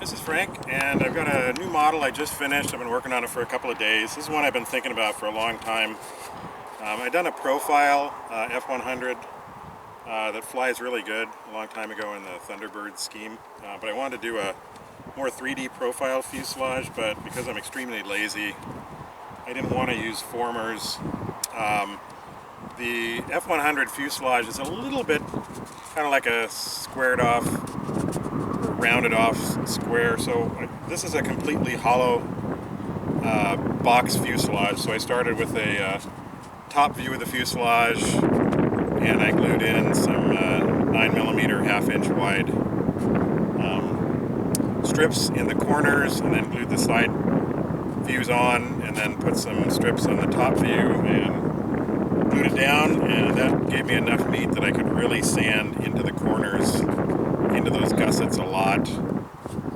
This is Frank, and I've got a new model I just finished. I've been working on it for a couple of days. This is one I've been thinking about for a long time. I've done a profile F-100 that flies really good a long time ago in the Thunderbird scheme, but I wanted to do a more 3D profile fuselage, but because I'm extremely lazy, I didn't want to use formers. The F-100 fuselage is a little bit kind of like a squared off, rounded off square, so this is a completely hollow box fuselage. So I started with a top view of the fuselage, and I glued in some 9mm half-inch wide strips in the corners, and then glued the side views on, and then put some strips on the top view and glued it down, and that gave me enough meat that I could really sand into the corners, into those gussets a lot,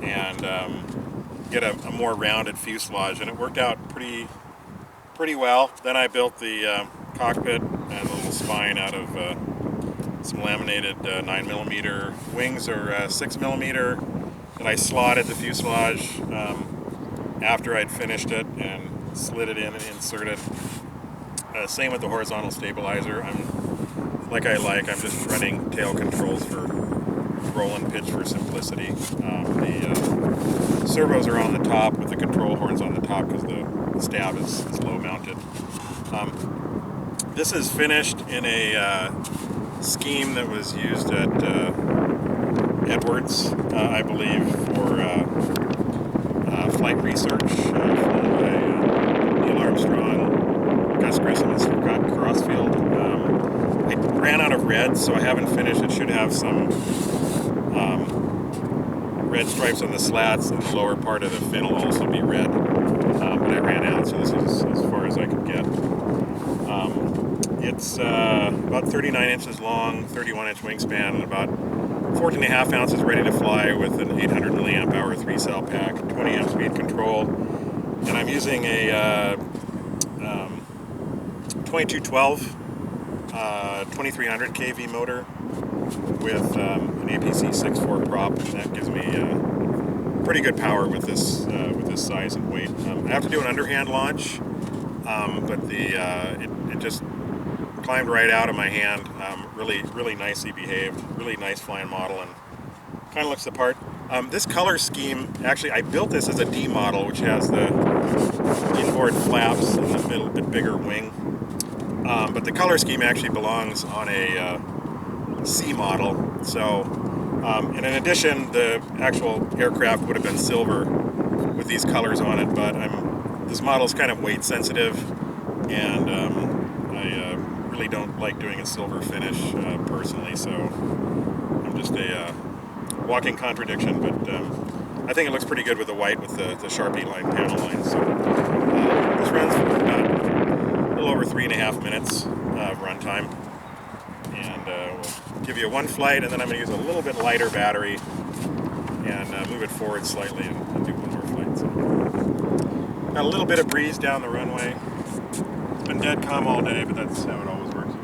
and get a more rounded fuselage, and it worked out pretty well. Then I built the cockpit and the little spine out of some laminated 9mm wings, or 6mm, and I slotted the fuselage after I'd finished it and slid it in and inserted. Same with the horizontal stabilizer. I'm just running tail controls for roll and pitch for simplicity. The servos are on the top with the control horns on the top because the stab is low mounted. This is finished in a scheme that was used at Edwards, I believe, for flight research, flown by Neil Armstrong, Gus Grissom, and Scott Crossfield. I ran out of red, so I haven't finished. It should have some red stripes on the slats, and the lower part of the fin will also be red. But I ran out, so this is as far as I could get. It's about 39 inches long, 31-inch wingspan, and about 14.5 ounces ready to fly with an 800 milliamp hour 3-cell pack, 20 amp speed control. And I'm using a 2212 2300 kV motor with an APC 6.4 prop, and that gives me pretty good power with this size and weight. I have to do an underhand launch, but it just climbed right out of my hand. Really nicely behaved, really nice flying model, and kind of looks the part. This color scheme, actually I built this as a D model, which has the inboard flaps and the middle bit bigger wing. But the color scheme actually belongs on a C model. So, and in addition, the actual aircraft would have been silver with these colors on it, but this model is kind of weight sensitive, and I really don't like doing a silver finish personally, so I'm just a walking contradiction, but I think it looks pretty good with the white, with the Sharpie line panel line. So this runs for about a little over 3.5 minutes of runtime, and we'll give you one flight, and then I'm going to use a little bit lighter battery and move it forward slightly and do one more flight. So got a little bit of breeze down the runway. It's been dead calm all day, but that's how it always works.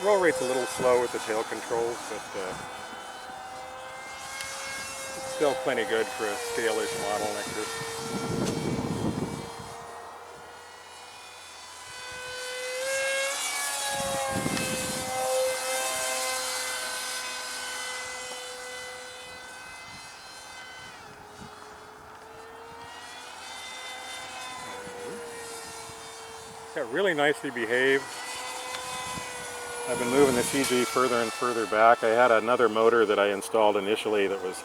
Roll rate's a little slow with the tail controls, but it's still plenty good for a scale-ish model like this. Got really nicely behaved. I've been moving the CG further and further back. I had another motor that I installed initially that was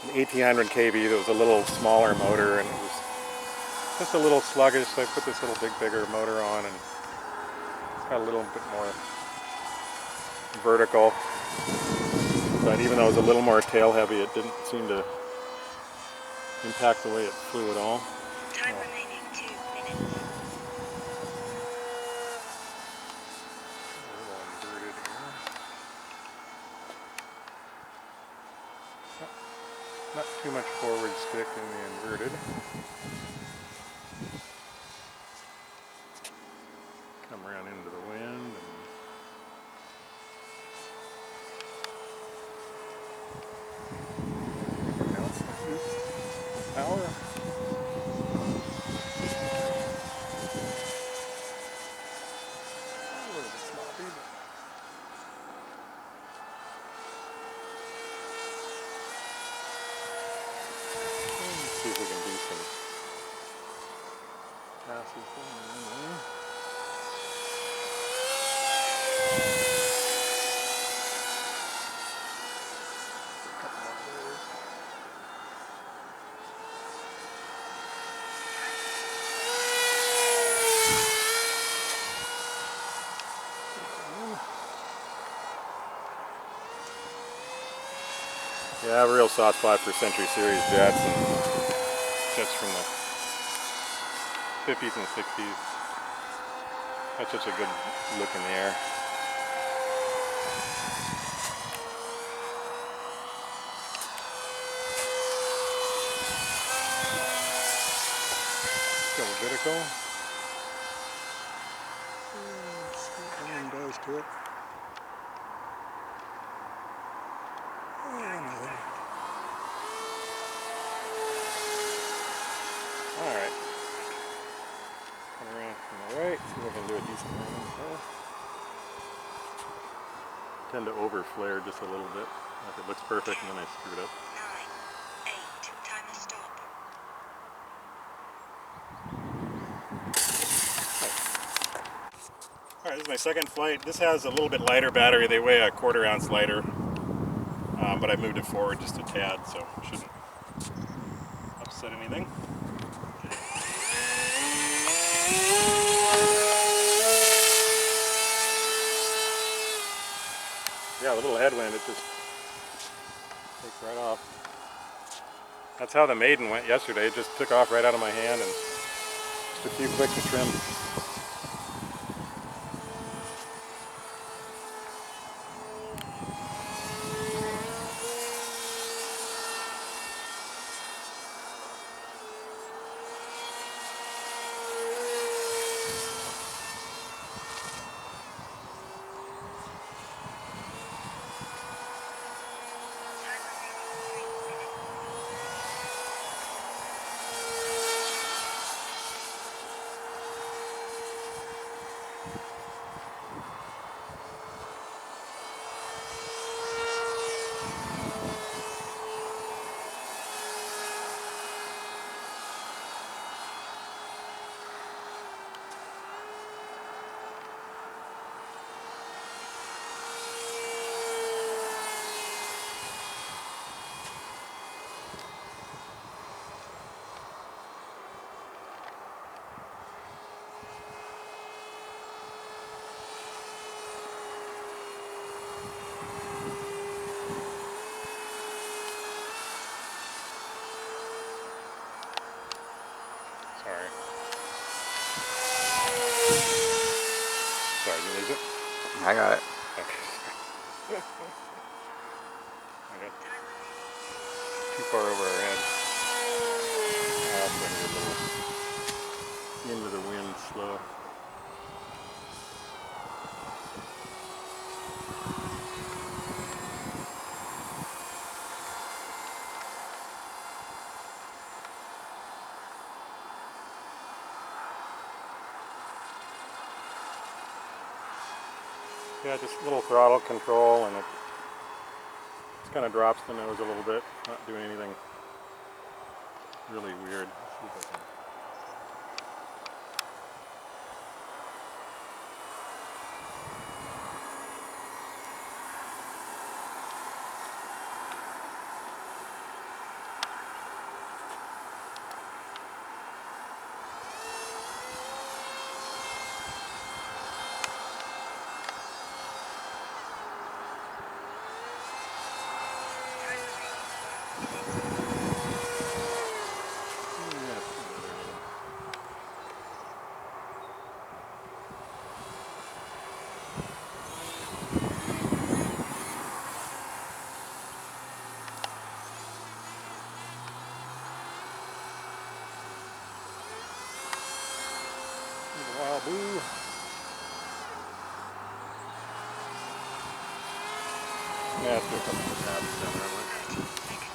an 1800 kV that was a little smaller motor, and it was just a little sluggish, so I put this little bigger motor on, and it's got a little bit more vertical. But even though it was a little more tail heavy, it didn't seem to impact the way it flew at all. Time remaining 2 minutes. Not too much forward stick in the inverted. Come around into the wind. And now it's power. A little bit sloppy, but let's see if we can do some passes down there. Yeah, I have a real soft spot for Century Series jets and jets from the 50s and 60s. That's such a good look in the air. Still vertical. Let's see what the wind does to it. Alright. Come around from the right, see if I can do a decent landing there. Tend to over flare just a little bit. Like it looks perfect and then I screw it up. 9, 8, timer stop. Alright, this is my second flight. This has a little bit lighter battery. They weigh a 1/4 ounce lighter. But I moved it forward just a tad, so it shouldn't upset anything. Yeah, a little headwind, it just takes right off. That's how the maiden went yesterday. It just took off right out of my hand and just a few clicks of trim. Sorry, you lose it? I got it. Okay. I got too far over our head. Into the wind slow. Yeah, just a little throttle control, and it just kind of drops the nose a little bit. Not doing anything really weird. Let's see if I can. Yeah, let's do a couple more tabs down there. 30 seconds.